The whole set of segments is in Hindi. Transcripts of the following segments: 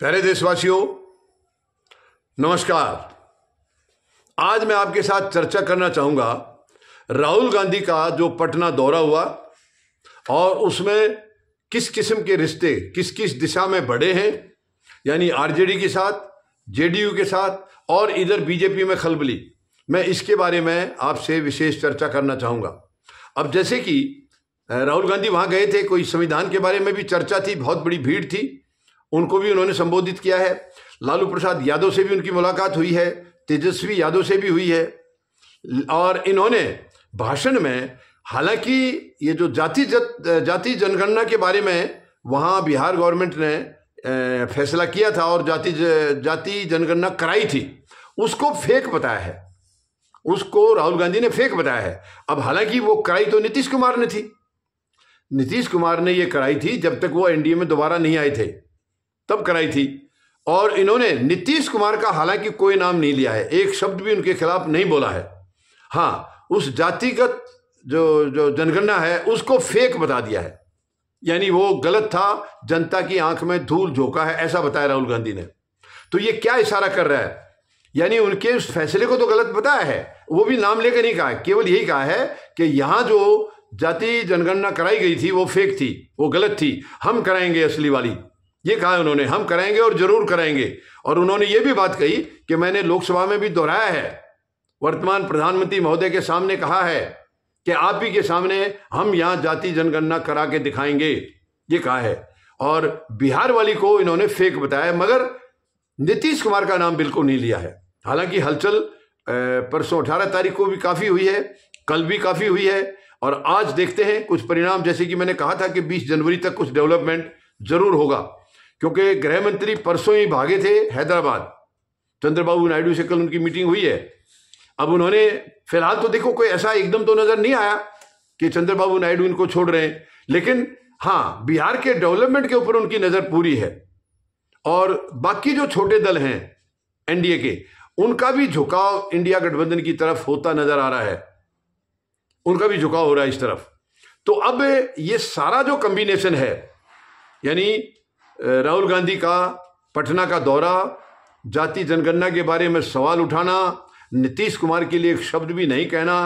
प्यारे देशवासियों, नमस्कार। आज मैं आपके साथ चर्चा करना चाहूँगा राहुल गांधी का जो पटना दौरा हुआ और उसमें किस किस्म के रिश्ते किस किस दिशा में बढ़े हैं, यानी आरजेडी के साथ, जेडीयू के साथ और इधर बीजेपी में खलबली। मैं इसके बारे में आपसे विशेष चर्चा करना चाहूँगा। अब जैसे कि राहुल गांधी वहाँ गए थे, कोई संविधान के बारे में भी चर्चा थी, बहुत बड़ी भीड़ थी, उनको भी उन्होंने संबोधित किया है। लालू प्रसाद यादव से भी उनकी मुलाकात हुई है, तेजस्वी यादव से भी हुई है। और इन्होंने भाषण में, हालांकि ये जो जाति जनगणना के बारे में वहाँ बिहार गवर्नमेंट ने फैसला किया था और जाति जनगणना कराई थी, उसको फेक बताया है, उसको राहुल गांधी ने फेक बताया है। अब हालांकि वो कराई तो नीतीश कुमार ने थी, नीतीश कुमार ने ये कराई थी जब तक वो एनडीए में दोबारा नहीं आए थे, तब कराई थी। और इन्होंने नीतीश कुमार का हालांकि कोई नाम नहीं लिया है, एक शब्द भी उनके खिलाफ नहीं बोला है। हाँ, उस जातिगत जो जनगणना है उसको फेक बता दिया है, यानी वो गलत था, जनता की आंख में धूल झोंका है, ऐसा बताया राहुल गांधी ने। तो ये क्या इशारा कर रहा है? यानी उनके उस फैसले को तो गलत बताया है, वो भी नाम लेकर नहीं कहा है, केवल यही कहा है कि यहां जो जाति जनगणना कराई गई थी वो फेक थी, वो गलत थी, हम कराएंगे असली वाली। ये कहा उन्होंने, हम कराएंगे और जरूर कराएंगे। और उन्होंने ये भी बात कही कि मैंने लोकसभा में भी दोहराया है, वर्तमान प्रधानमंत्री महोदय के सामने कहा है कि आप ही के सामने हम यहां जाति जनगणना करा के दिखाएंगे, ये कहा है। और बिहार वाली को इन्होंने फेक बताया, मगर नीतीश कुमार का नाम बिल्कुल नहीं लिया है। हालांकि हलचल परसों 18 तारीख को भी काफी हुई है, कल भी काफी हुई है, और आज देखते हैं कुछ परिणाम। जैसे कि मैंने कहा था कि 20 जनवरी तक कुछ डेवलपमेंट जरूर होगा, क्योंकि गृह मंत्री परसों ही भागे थे हैदराबाद, चंद्रबाबू नायडू से कल उनकी मीटिंग हुई है। अब उन्होंने फिलहाल तो देखो कोई ऐसा एकदम तो नजर नहीं आया कि चंद्रबाबू नायडू इनको छोड़ रहे हैं, लेकिन हाँ, बिहार के डेवलपमेंट के ऊपर उनकी नजर पूरी है। और बाकी जो छोटे दल हैं एनडीए के, उनका भी झुकाव इंडिया गठबंधन की तरफ होता नजर आ रहा है, उनका भी झुकाव हो रहा है इस तरफ। तो अब ये सारा जो कॉम्बिनेशन है, यानी राहुल गांधी का पटना का दौरा, जाति जनगणना के बारे में सवाल उठाना, नीतीश कुमार के लिए एक शब्द भी नहीं कहना,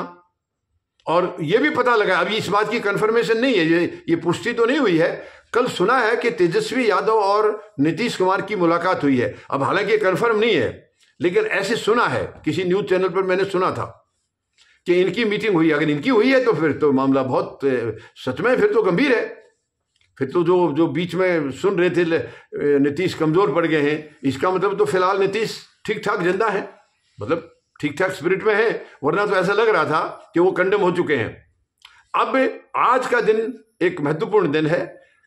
और यह भी पता लगा, अभी इस बात की कंफर्मेशन नहीं है, ये पुष्टि तो नहीं हुई है, कल सुना है कि तेजस्वी यादव और नीतीश कुमार की मुलाकात हुई है। अब हालांकि कंफर्म नहीं है, लेकिन ऐसे सुना है, किसी न्यूज चैनल पर मैंने सुना था कि इनकी मीटिंग हुई। अगर इनकी हुई है तो फिर तो मामला बहुत सच में फिर तो गंभीर है। फिर तो जो बीच में सुन रहे थे नीतीश कमजोर पड़ गए हैं, इसका मतलब तो फिलहाल नीतीश ठीक ठाक जिंदा है, मतलब ठीक ठाक स्पिरिट में है, वरना तो ऐसा लग रहा था कि वो कंडेम हो चुके हैं। अब आज का दिन एक महत्वपूर्ण दिन है,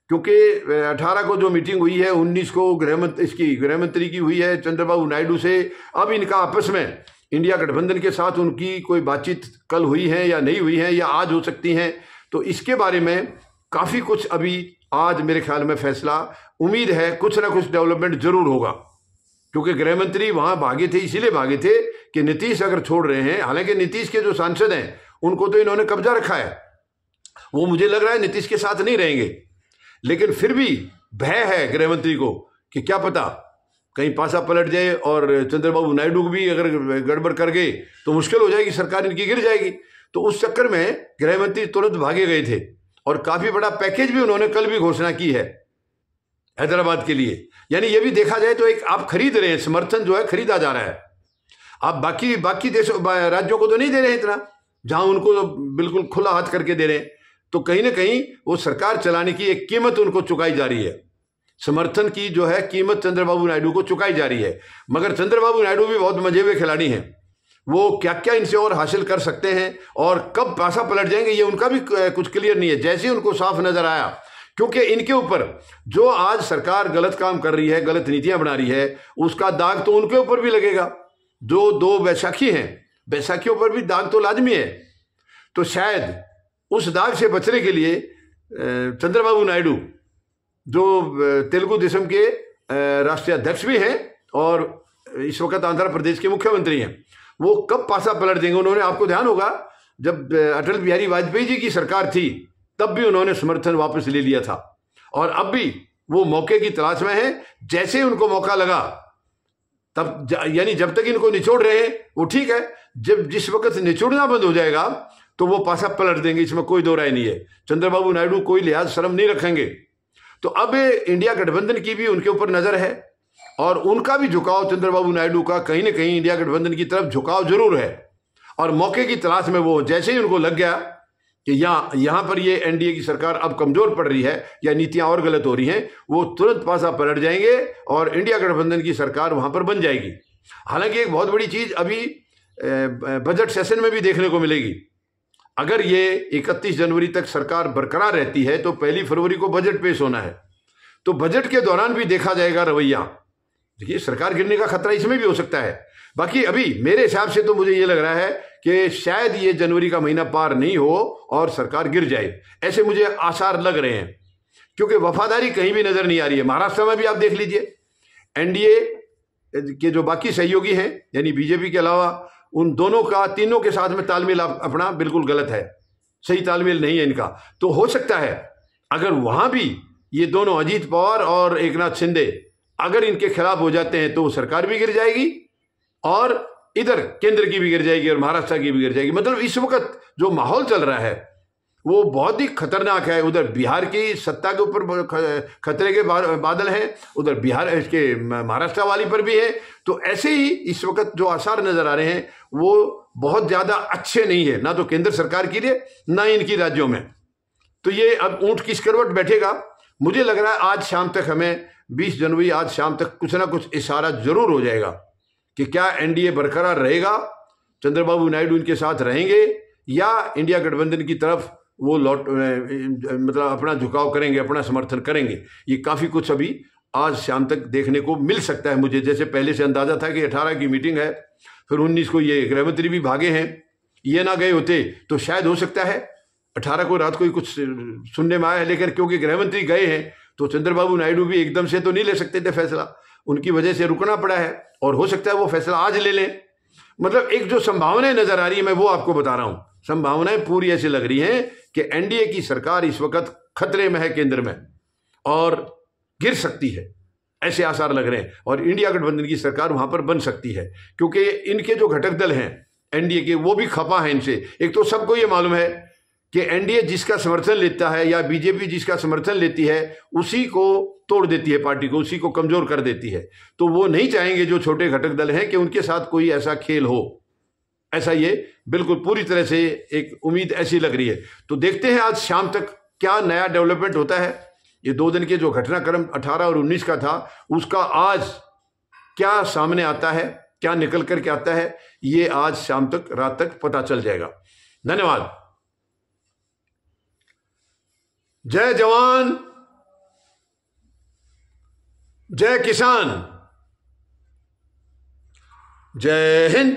क्योंकि 18 को जो मीटिंग हुई है, 19 को गृह मंत्री की हुई है चंद्रबाबू नायडू से। अब इनका आपस में इंडिया गठबंधन के साथ उनकी कोई बातचीत कल हुई है या नहीं हुई है, या आज हो सकती है, तो इसके बारे में काफी कुछ अभी आज मेरे ख्याल में फैसला, उम्मीद है कुछ ना कुछ डेवलपमेंट जरूर होगा। क्योंकि गृह मंत्री वहां भागे थे, इसीलिए भागे थे कि नीतीश अगर छोड़ रहे हैं, हालांकि नीतीश के जो सांसद हैं उनको तो इन्होंने कब्जा रखा है, वो मुझे लग रहा है नीतीश के साथ नहीं रहेंगे, लेकिन फिर भी भय है गृह मंत्री को कि क्या पता कहीं पासा पलट जाए और चंद्रबाबू नायडू भी अगर गड़बड़ कर गए तो मुश्किल हो जाएगी, सरकार इनकी गिर जाएगी। तो उस चक्कर में गृह मंत्री तुरंत भागे गए थे, और काफी बड़ा पैकेज भी उन्होंने कल भी घोषणा की है हैदराबाद के लिए। यानी ये भी देखा जाए तो एक आप खरीद रहे हैं, समर्थन जो है खरीदा जा रहा है। आप बाकी देशों राज्यों को तो नहीं दे रहे हैं इतना, जहां उनको तो बिल्कुल खुला हाथ करके दे रहे हैं, तो कहीं ना कहीं वो सरकार चलाने की एक कीमत उनको चुकाई जा रही है, समर्थन की जो है कीमत चंद्रबाबू नायडू को चुकाई जा रही है। मगर चंद्रबाबू नायडू भी बहुत मजे हुए खिलाड़ी हैं, वो क्या क्या इनसे और हासिल कर सकते हैं और कब पासा पलट जाएंगे ये उनका भी कुछ क्लियर नहीं है। जैसे उनको साफ नजर आया, क्योंकि इनके ऊपर जो आज सरकार गलत काम कर रही है, गलत नीतियां बना रही है, उसका दाग तो उनके ऊपर भी लगेगा। जो 2 बैसाखी हैं, बैसाखियों पर भी दाग तो लाजमी है। तो शायद उस दाग से बचने के लिए चंद्रबाबू नायडू, जो तेलुगु देशम के राष्ट्रीय अध्यक्ष भी हैं और इस वक्त आंध्र प्रदेश के मुख्यमंत्री हैं, वो कब पासा पलट देंगे। उन्होंने, आपको ध्यान होगा, जब अटल बिहारी वाजपेयी जी की सरकार थी तब भी उन्होंने समर्थन वापस ले लिया था, और अब भी वो मौके की तलाश में है। जैसे ही उनको मौका लगा तब, यानी जब तक इनको निचोड़ रहे हैं वो ठीक है, जब जिस वक्त निचोड़ना बंद हो जाएगा तो वो पासा पलट देंगे, इसमें कोई दो राय नहीं है। चंद्रबाबू नायडू कोई लिहाज शर्म नहीं रखेंगे। तो अब इंडिया गठबंधन की भी उनके ऊपर नजर है और उनका भी झुकाव, चंद्रबाबू नायडू का कहीं ना कहीं इंडिया गठबंधन की तरफ झुकाव जरूर है। और मौके की तलाश में वो, जैसे ही उनको लग गया कि यहां पर ये एनडीए की सरकार अब कमजोर पड़ रही है या नीतियां और गलत हो रही हैं, वो तुरंत पासा पलट जाएंगे और इंडिया गठबंधन की सरकार वहां पर बन जाएगी। हालांकि एक बहुत बड़ी चीज अभी बजट सेशन में भी देखने को मिलेगी। अगर ये 31 जनवरी तक सरकार बरकरार रहती है तो 1 फरवरी को बजट पेश होना है, तो बजट के दौरान भी देखा जाएगा रवैया। देखिए, सरकार गिरने का खतरा इसमें भी हो सकता है। बाकी अभी मेरे हिसाब से तो मुझे ये लग रहा है कि शायद ये जनवरी का महीना पार नहीं हो और सरकार गिर जाए, ऐसे मुझे आसार लग रहे हैं, क्योंकि वफादारी कहीं भी नजर नहीं आ रही है। महाराष्ट्र में भी आप देख लीजिए, एनडीए के जो बाकी सहयोगी हैं यानी बीजेपी के अलावा, उन दोनों का, तीनों के साथ में तालमेल अपना बिल्कुल गलत है, सही तालमेल नहीं है इनका। तो हो सकता है अगर वहां भी ये दोनों, अजीत पवार और एकनाथ शिंदे, अगर इनके खिलाफ हो जाते हैं तो सरकार भी गिर जाएगी और इधर केंद्र की भी गिर जाएगी और महाराष्ट्र की भी गिर जाएगी। मतलब इस वक्त जो माहौल चल रहा है वो बहुत ही खतरनाक है। उधर बिहार की सत्ता के ऊपर खतरे के बादल हैं, उधर बिहार इसके महाराष्ट्र वाली पर भी है। तो ऐसे ही इस वक्त जो आसार नजर आ रहे हैं वो बहुत ज्यादा अच्छे नहीं है, ना तो केंद्र सरकार के लिए ना इनकी राज्यों में। तो ये अब ऊंट किस करवट बैठेगा, मुझे लग रहा है आज शाम तक, हमें 20 जनवरी आज शाम तक कुछ ना कुछ इशारा जरूर हो जाएगा कि क्या एनडीए बरकरार रहेगा, चंद्रबाबू नायडू इनके साथ रहेंगे, या इंडिया गठबंधन की तरफ वो मतलब अपना झुकाव करेंगे, अपना समर्थन करेंगे। ये काफी कुछ अभी आज शाम तक देखने को मिल सकता है मुझे। जैसे पहले से अंदाजा था कि 18 की मीटिंग है, फिर 19 को ये गृहमंत्री भी भागे हैं, ये ना गए होते तो शायद हो सकता है 18 को रात को ही कुछ सुनने में आया है। लेकिन क्योंकि गृहमंत्री गए हैं तो चंद्रबाबू नायडू भी एकदम से तो नहीं ले सकते थे फैसला, उनकी वजह से रुकना पड़ा है और हो सकता है वो फैसला आज ले लें। मतलब एक जो संभावनाएं नजर आ रही है मैं वो आपको बता रहा हूं। संभावनाएं पूरी ऐसी लग रही हैं कि एनडीए की सरकार इस वक्त खतरे में है केंद्र में और गिर सकती है, ऐसे आसार लग रहे हैं। और इंडिया गठबंधन की सरकार वहां पर बन सकती है क्योंकि इनके जो घटक दल हैं एनडीए के वो भी खपा है इनसे। एक तो सबको ये मालूम है कि एनडीए जिसका समर्थन लेता है या बीजेपी जिसका समर्थन लेती है उसी को तोड़ देती है, पार्टी को उसी को कमजोर कर देती है। तो वो नहीं चाहेंगे जो छोटे घटक दल हैं कि उनके साथ कोई ऐसा खेल हो, ऐसा ये बिल्कुल पूरी तरह से एक उम्मीद ऐसी लग रही है। तो देखते हैं आज शाम तक क्या नया डेवलपमेंट होता है। ये 2 दिन के जो घटनाक्रम 18 और 19 का था उसका आज क्या सामने आता है, क्या निकल करके आता है, ये आज शाम तक, रात तक पता चल जाएगा। धन्यवाद। जय जवान, जय किसान, जय हिंद।